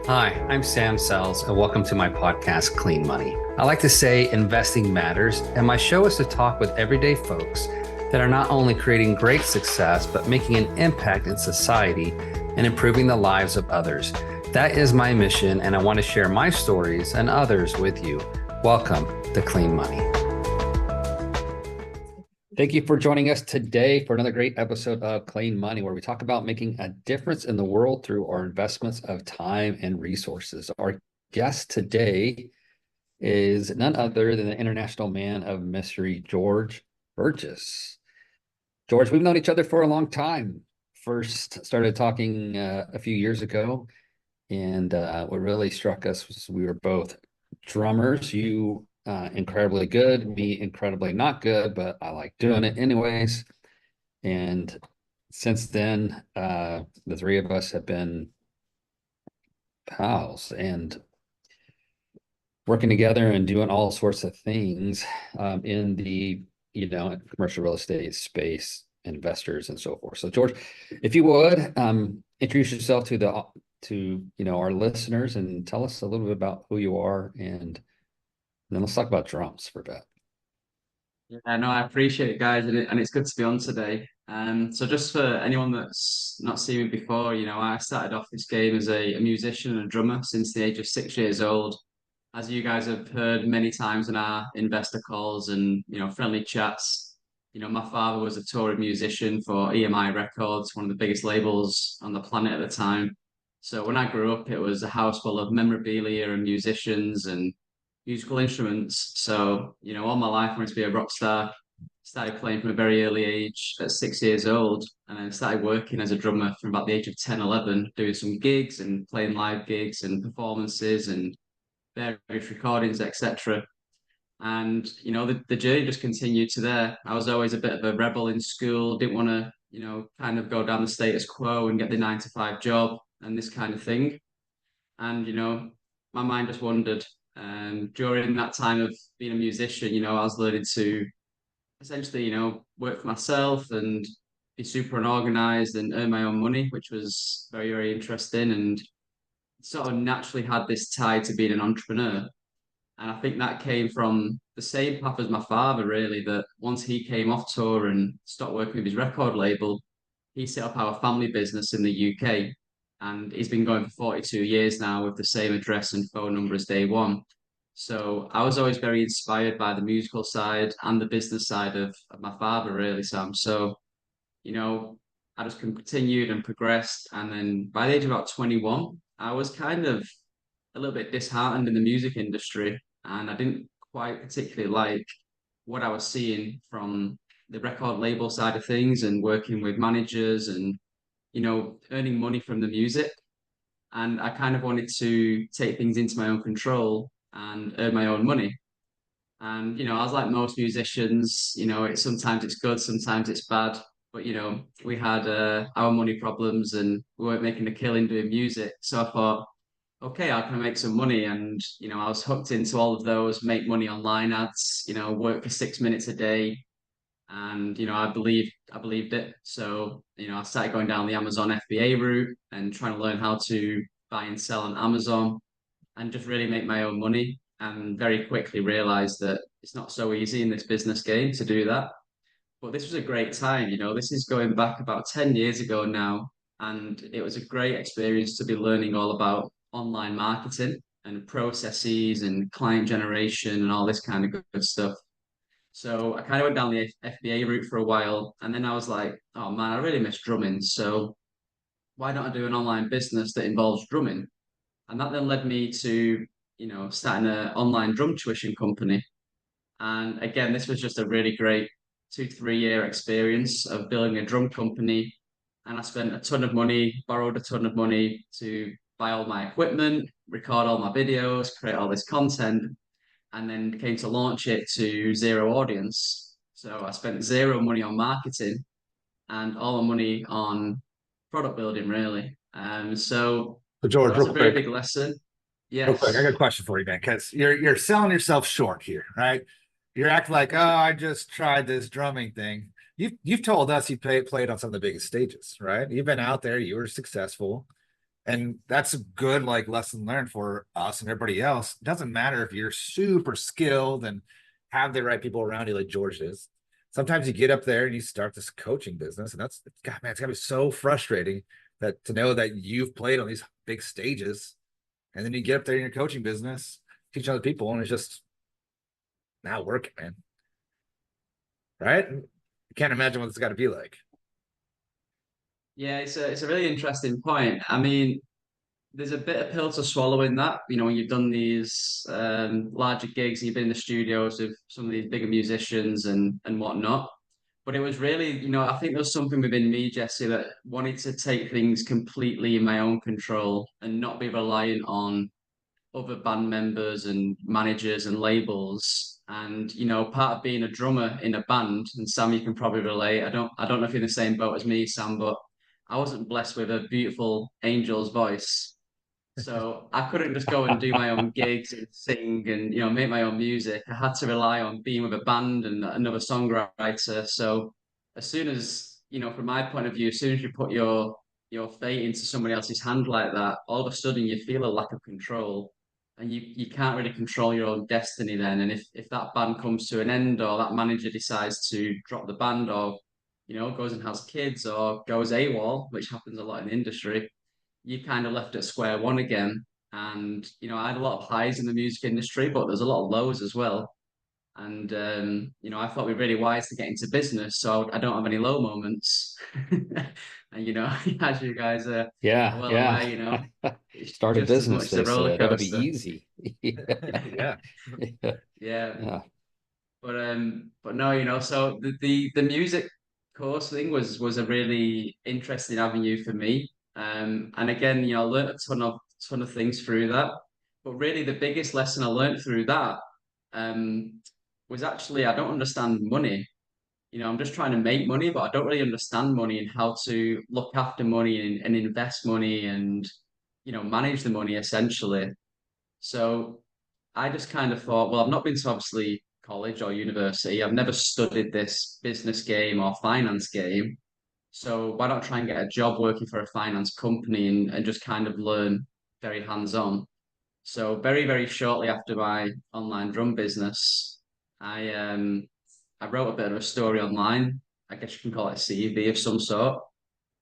Hi, I'm Sam Sells, and welcome to my podcast, Clean Money. I like to say investing matters, and my show is to talk with everyday folks that are not only creating great success, but making an impact in society and improving the lives of others. That is my mission, and I want to share my stories and others with you. Welcome to Clean Money. Thank you for joining us today for another great episode of Clean Money, where we talk about making a difference in the world through our investments of time and resources. Our guest today is none other than the international man of mystery, George Burgess. George, we've known each other for a long time. First started talking a few years ago, and what really struck us was we were both drummers. You incredibly good, me incredibly not good, but I like doing it anyways. And since then, the three of us have been pals and working together and doing all sorts of things in the commercial real estate space, investors and so forth. So George, if you would introduce yourself to our listeners and tell us a little bit about who you are, and then let's talk about drums for a bit. Yeah, no, I appreciate it, guys, and it's good to be on today. So just for anyone that's not seen me before, I started off this game as a musician and a drummer since the age of 6 years old. As you guys have heard many times in our investor calls and friendly chats, my father was a touring musician for EMI Records, one of the biggest labels on the planet at the time. So when I grew up, it was a house full of memorabilia and musicians and musical instruments. So, all my life I wanted to be a rock star. Started playing from a very early age at 6 years old, and then started working as a drummer from about the age of 10, 11, doing some gigs and playing live gigs and performances and various recordings, etc. And, the journey just continued to there. I was always a bit of a rebel in school, didn't want to, kind of go down the status quo and get the 9 to 5 job and this kind of thing. And, my mind just wandered. And during that time of being a musician, I was learning to essentially, work for myself and be super unorganized and earn my own money, which was very, very interesting. And sort of naturally had this tie to being an entrepreneur. And I think that came from the same path as my father, really, that once he came off tour and stopped working with his record label, he set up our family business in the UK. And he's been going for 42 years now with the same address and phone number as day one. So I was always very inspired by the musical side and the business side of my father, really, Sam. So, you know, I just continued and progressed. And then by the age of about 21, I was kind of a little bit disheartened in the music industry. And I didn't quite particularly like what I was seeing from the record label side of things and working with managers and, earning money from the music. And I kind of wanted to take things into my own control and earn my own money. And I was like most musicians, sometimes it's good, sometimes it's bad. But we had our money problems and we weren't making a killing doing music. So I thought, okay, I can make some money. And I was hooked into all of those, make money online ads, work for 6 minutes a day. And I believed it. So I started going down the Amazon FBA route and trying to learn how to buy and sell on Amazon and just really make my own money. And very quickly realized that it's not so easy in this business game to do that. But this was a great time. This is going back about 10 years ago now. And it was a great experience to be learning all about online marketing and processes and client generation and all this kind of good stuff. So I kind of went down the FBA route for a while. And then I was like, oh man, I really miss drumming. So why don't I do an online business that involves drumming? And that then led me to, starting an online drum tuition company. And again, this was just a really great 2, 3 year experience of building a drum company. And I spent a ton of money, borrowed a ton of money to buy all my equipment, record all my videos, create all this content, and then came to launch it to zero audience. So I spent zero money on marketing and all the money on product building, really. So So that George, was real a very quick, big lesson. I got a Yes. question for you, man, because you're selling yourself short here, right? You're acting like, oh, I just tried this drumming thing. You've told us you played on some of the biggest stages, right? You've been out there, you were successful. And that's a good like lesson learned for us and everybody else. It doesn't matter if you're super skilled and have the right people around you like George is. Sometimes you get up there and you start this coaching business, and that's God, man, it's gotta be so frustrating that to know that you've played on these big stages, and then you get up there in your coaching business, teach other people, and it's just not working, man. Right? I can't imagine what it's got to be like. Yeah, it's a really interesting point. I mean, there's a bit of pill to swallow in that. You know, when you've done these larger gigs and you've been in the studios of some of these bigger musicians and whatnot. But it was really, I think there was something within me, Jesse, that wanted to take things completely in my own control and not be reliant on other band members and managers and labels. And part of being a drummer in a band, and Sam, you can probably relate. I don't know if you're in the same boat as me, Sam, but I wasn't blessed with a beautiful angel's voice. So I couldn't just go and do my own gigs and sing and make my own music. I had to rely on being with a band and another songwriter. So as soon as from my point of view, as soon as you put your fate into somebody else's hand like that, all of a sudden you feel a lack of control, and you can't really control your own destiny then. And if that band comes to an end, or that manager decides to drop the band, or goes and has kids, or goes AWOL, which happens a lot in the industry, you kind of left at square one again. And I had a lot of highs in the music industry, but there's a lot of lows as well. And I thought we were really wise to get into business, so I don't have any low moments. And as you guys are Yeah, well aware, yeah. it's Start a just as business, much as a they roller say. That'll be coaster. easy. Yeah. Yeah. Yeah, Yeah. but no, so the music course thing was a really interesting avenue for me. And again, I learned a ton of things through that. But really, the biggest lesson I learned through that um, was actually I don't understand money. I'm just trying to make money, but I don't really understand money and how to look after money and invest money and manage the money essentially. So I just kind of thought, well, I've not been to obviously college or university. I've never studied this business game or finance game. So why not try and get a job working for a finance company and just kind of learn very hands-on? So very, very shortly after my online drum business, I wrote a bit of a story online. I guess you can call it a CV of some sort.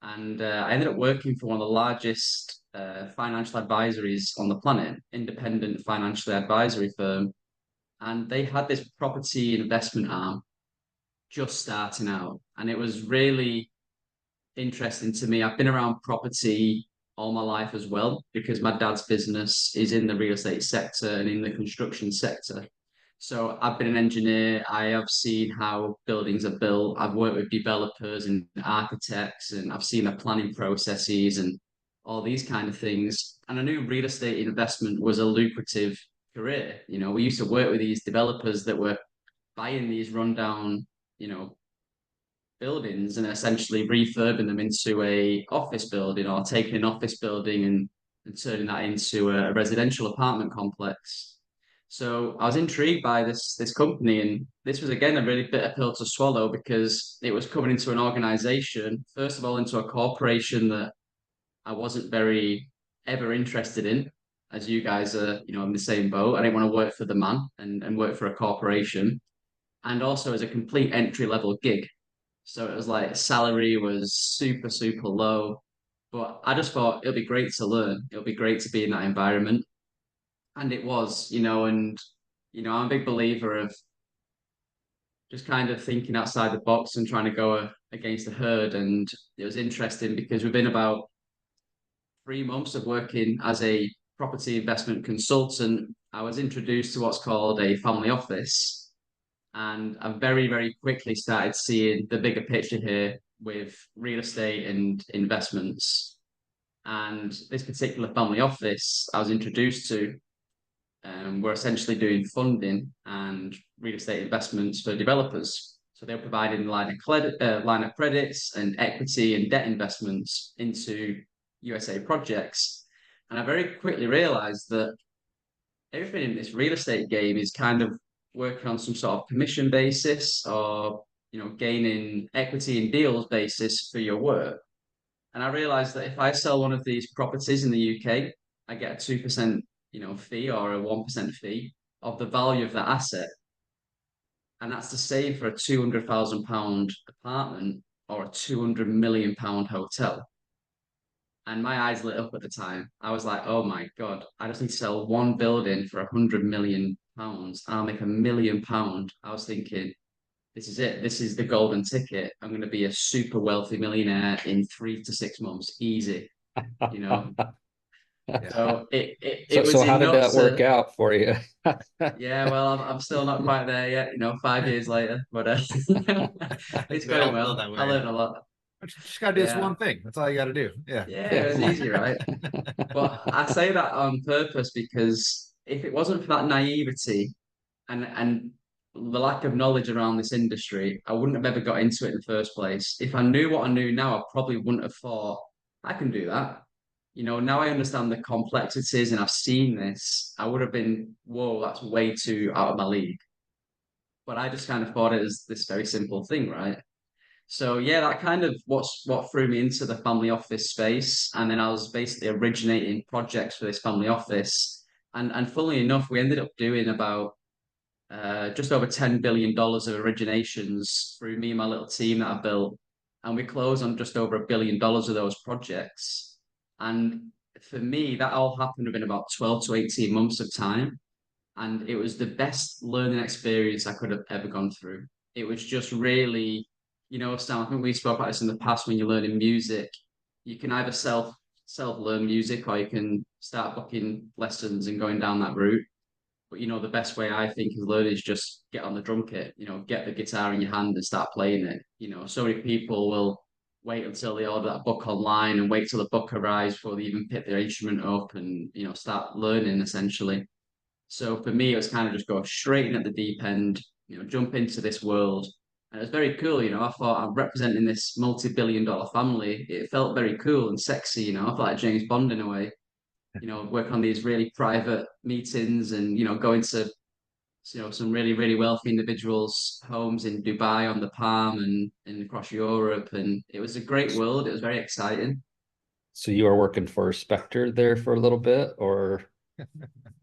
And I ended up working for one of the largest financial advisories on the planet, independent financial advisory firm. And they had this property investment arm just starting out. And it was really interesting to me. I've been around property all my life as well because my dad's business is in the real estate sector and in the construction sector. So I've been an engineer. I have seen how buildings are built. I've worked with developers and architects, and I've seen the planning processes and all these kind of things. And I knew real estate investment was a lucrative career. We used to work with these developers that were buying these rundown, buildings and essentially refurbing them into a office building, or taking an office building and turning that into a residential apartment complex. So I was intrigued by this company, and this was again a really bitter pill to swallow because it was coming into an organization, first of all, into a corporation that I wasn't very ever interested in. As you guys are, in the same boat. I didn't want to work for the man and work for a corporation. And also as a complete entry level gig. So it was like salary was super, super low. But I just thought it'll be great to learn. It'll be great to be in that environment. And it was, and I'm a big believer of just kind of thinking outside the box and trying to go against the herd. And it was interesting because within about 3 months of working as a property investment consultant, I was introduced to what's called a family office. And I very, very quickly started seeing the bigger picture here with real estate and investments. And this particular family office I was introduced to, we're essentially doing funding and real estate investments for developers. So they're providing line of credits and equity and debt investments into USA projects. And I very quickly realized that everything in this real estate game is kind of working on some sort of commission basis, or gaining equity in deals basis for your work. And I realized that if I sell one of these properties in the UK, I get a 2%, fee or a 1% fee of the value of that asset. And that's the same for a £200,000 apartment or a £200 million hotel. And my eyes lit up at the time. I was like, oh my God, I just need to sell one building for £100 million. I'll make £1 million. I was thinking, this is it. This is the golden ticket. I'm going to be a super wealthy millionaire in 3 to 6 months. Easy, you know. So it So was how did that enough work to, out for you? yeah, well, I'm still not quite there yet, 5 years later, but I think it's we going all feel well. that I way. learned a lot. Just gotta do this Yeah. one thing. That's all you gotta do. Yeah. Yeah, Yeah, it was come on. easy, right? But I say that on purpose because if it wasn't for that naivety and the lack of knowledge around this industry, I wouldn't have ever got into it in the first place. If I knew what I knew now, I probably wouldn't have thought, I can do that. Now I understand the complexities and I've seen this. I would have been, whoa, that's way too out of my league. But I just kind of thought it was this very simple thing, right? So yeah, that kind of what threw me into the family office space. And then I was basically originating projects for this family office. And funnily enough, we ended up doing about just over $10 billion of originations through me and my little team that I built. And we closed on just over $1 billion of those projects. And for me, that all happened within about 12 to 18 months of time. And it was the best learning experience I could have ever gone through. It was just really, Sam, I think we spoke about this in the past when you're learning music. You can either self learn music or you can start booking lessons and going down that route. But the best way I think is learn is just get on the drum kit, get the guitar in your hand and start playing it. So many people will wait until they order that book online and wait till the book arrives before they even pick their instrument up and, start learning essentially. So for me, it was kind of just go straight in at the deep end, jump into this world. And it was very cool, I thought I'm representing this multi-billion-dollar family. It felt very cool and sexy, I felt like James Bond in a way, work on these really private meetings and, going to, some really, really wealthy individuals' homes in Dubai on the Palm and across Europe. And it was a great world. It was very exciting. So you were working for Spectre there for a little bit, or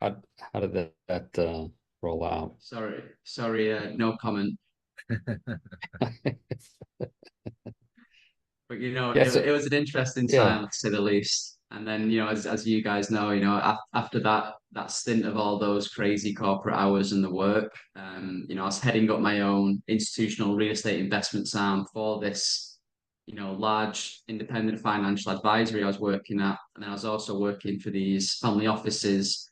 how did that roll out? Sorry, no comment. But Yeah, it was an interesting yeah. time to say the least. And then as you guys know, after that stint of all those crazy corporate hours and the work, I was heading up my own institutional real estate investment arm for this, large independent financial advisory I was working at, and then I was also working for these family offices,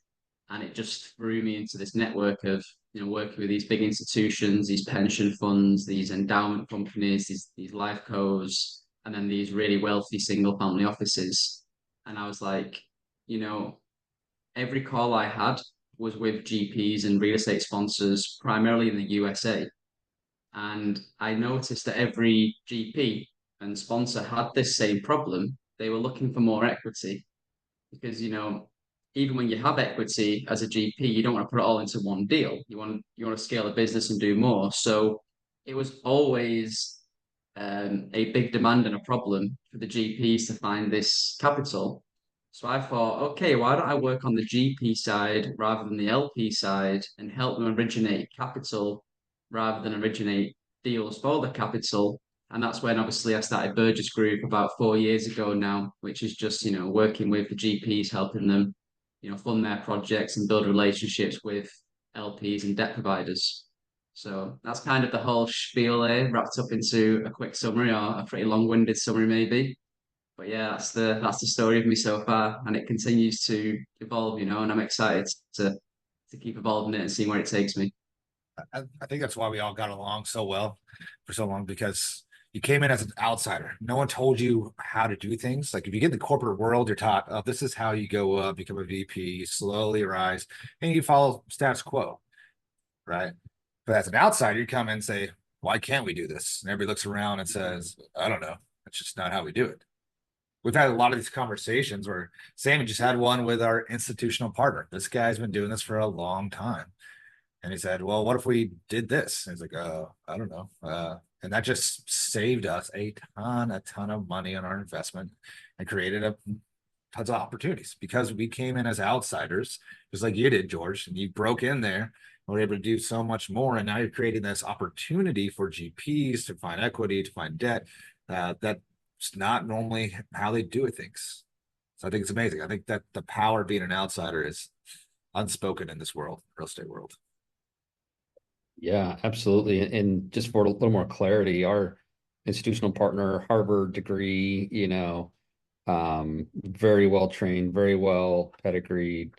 and it just threw me into this network of working with these big institutions, these pension funds, these endowment companies, these life cos, and then these really wealthy single family offices. And I was like, you know, every call I had was with GPs and real estate sponsors, primarily in the USA. And I noticed that every GP and sponsor had this same problem. They were looking for more equity because, even when you have equity as a GP, you don't want to put it all into one deal. You want to scale the business and do more. So it was always a big demand and a problem for the GPs to find this capital. So I thought, okay, why don't I work on the GP side rather than the LP side and help them originate capital rather than originate deals for the capital? And that's when obviously I started Burgess Group about 4 years ago now, which is just, working with the GPs, helping them, fund their projects and build relationships with LPs and debt providers. So that's kind of the whole spiel there, wrapped up into a quick summary or a pretty long-winded summary maybe. But yeah, that's the story of me so far, and it continues to evolve, and I'm excited to keep evolving it and seeing where it takes me. I think that's why we all got along so well for so long, because you came in as an outsider. No one told you how to do things. Like if you get in the corporate world, you're taught, oh, this is how you go up, become a VP, you slowly rise, and you follow status quo, right? But as an outsider, you come in and say, why can't we do this? And everybody looks around and says, I don't know. That's just not how we do it. We've had a lot of these conversations where Sammy just had one with our institutional partner. This guy's been doing this for a long time. And he said, well, what if we did this? And he's like, I don't know. And that just saved us a ton of money on our investment and created tons of opportunities because we came in as outsiders, just like you did, George, and you broke in there and were able to do so much more. And now you're creating this opportunity for GPs to find equity, to find debt. That's not normally how they do things. So I think it's amazing. I think that the power of being an outsider is unspoken in this world, real estate world. Yeah, absolutely. And just for a little more clarity, our institutional partner, Harvard degree, very well trained, very well pedigreed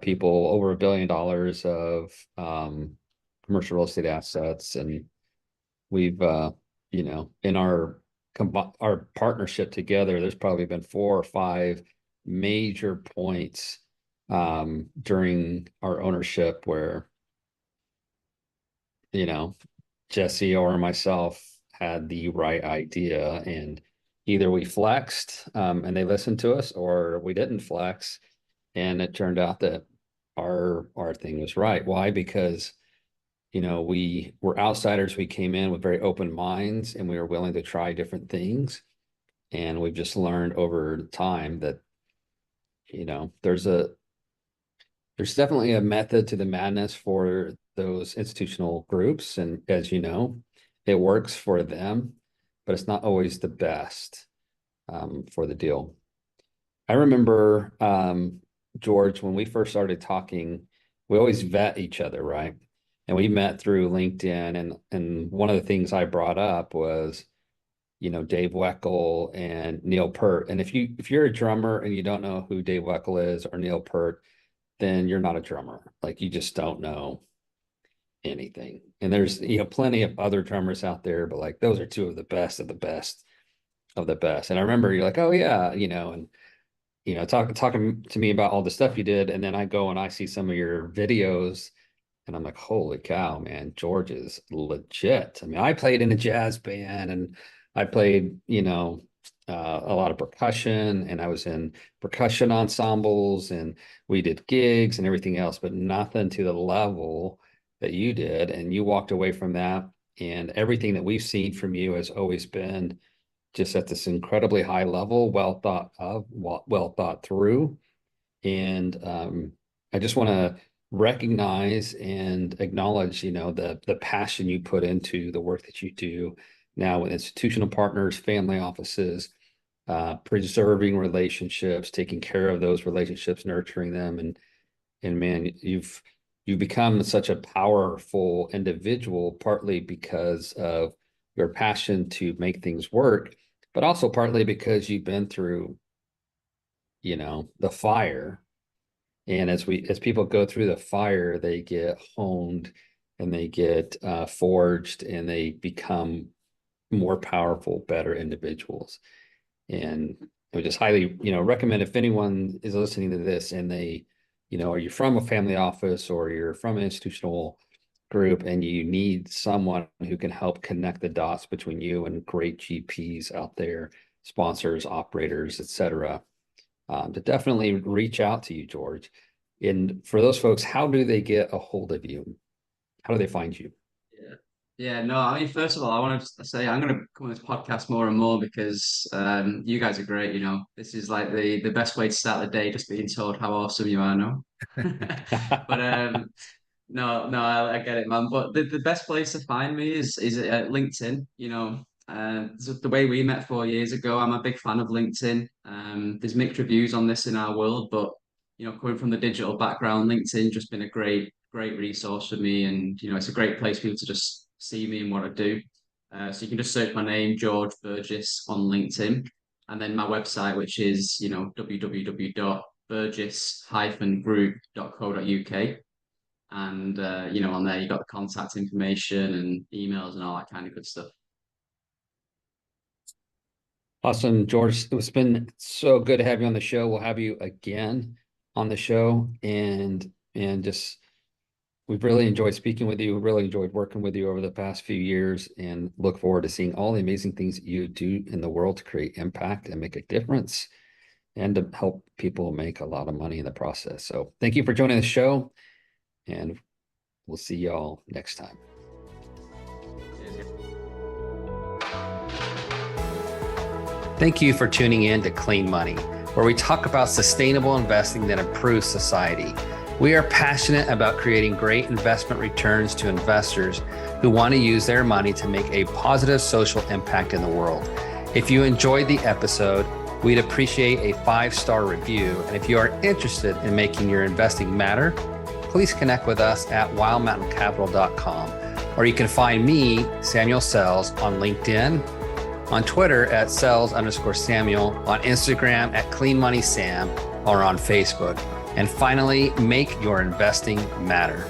people, over $1 billion of commercial real estate assets. And we've, in our partnership together, there's probably been 4 or 5 major points during our ownership where, Jesse or myself had the right idea, and either we flexed and they listened to us, or we didn't flex, and it turned out that our thing was right. Why? Because we were outsiders. We came in with very open minds, and we were willing to try different things. And we've just learned over time that there's definitely a method to the madness for those institutional groups. And as you know, it works for them, but it's not always the best for the deal. I remember, George, when we first started talking, we always vet each other, right? And we met through LinkedIn. And one of the things I brought up was, Dave Weckl and Neil Peart. And if you're a drummer and you don't know who Dave Weckl is or Neil Peart, then you're not a drummer. Like, you just don't know anything. And there's, plenty of other drummers out there, but like those are 2 of the best of the best of the best. And I remember you're like, oh yeah, and talking to me about all the stuff you did. And then I go and I see some of your videos and I'm like, holy cow, man, George is legit. I mean, I played in a jazz band, and I played, a lot of percussion, and I was in percussion ensembles, and we did gigs and everything else, but nothing to the level that you did. And you walked away from that, and everything that we've seen from you has always been just at this incredibly high level, well thought of, well thought through. And I just want to recognize and acknowledge, the passion you put into the work that you do now with institutional partners, family offices, preserving relationships, taking care of those relationships, nurturing them. And man, you've become such a powerful individual, partly because of your passion to make things work, but also partly because you've been through, the fire. And as people go through the fire, they get honed, and they get forged, and they become more powerful, better individuals. And I would just highly, recommend, if anyone is listening to this and they, are you from a family office or you're from an institutional group and you need someone who can help connect the dots between you and great GPs out there, sponsors, operators, etc., to definitely reach out to you, George. And for those folks, how do they get a hold of you? How do they find you? Yeah. Yeah, no, I mean, first of all, I want to say I'm going to come on this podcast more and more because you guys are great. This is like the best way to start the day, just being told how awesome you are, no? But no, I get it, man. But the best place to find me is LinkedIn. So the way we met 4 years ago, I'm a big fan of LinkedIn. There's mixed reviews on this in our world, but coming from the digital background, LinkedIn just been a great resource for me, and it's a great place for people to just see me and what I do. So you can just search my name, George Burgess, on LinkedIn, and then my website, which is www.burgess-group.co.uk. And on there you got the contact information and emails and all that kind of good stuff. Awesome, George. It's been so good to have you on the show. We'll have you again on the show, and just we've really enjoyed speaking with you. Really enjoyed working with you over the past few years, and look forward to seeing all the amazing things that you do in the world to create impact and make a difference, and to help people make a lot of money in the process. So thank you for joining the show, and We'll see y'all next time. Thank you for tuning in to Clean Money, where we talk about sustainable investing that improves society. We are passionate about creating great investment returns to investors who want to use their money to make a positive social impact in the world. If you enjoyed the episode, we'd appreciate a 5-star review. And if you are interested in making your investing matter, please connect with us at wildmountaincapital.com, or you can find me, Samuel Sells, on LinkedIn, on Twitter at Sells_Samuel, on Instagram at Clean Money Sam, or on Facebook. And finally, make your investing matter.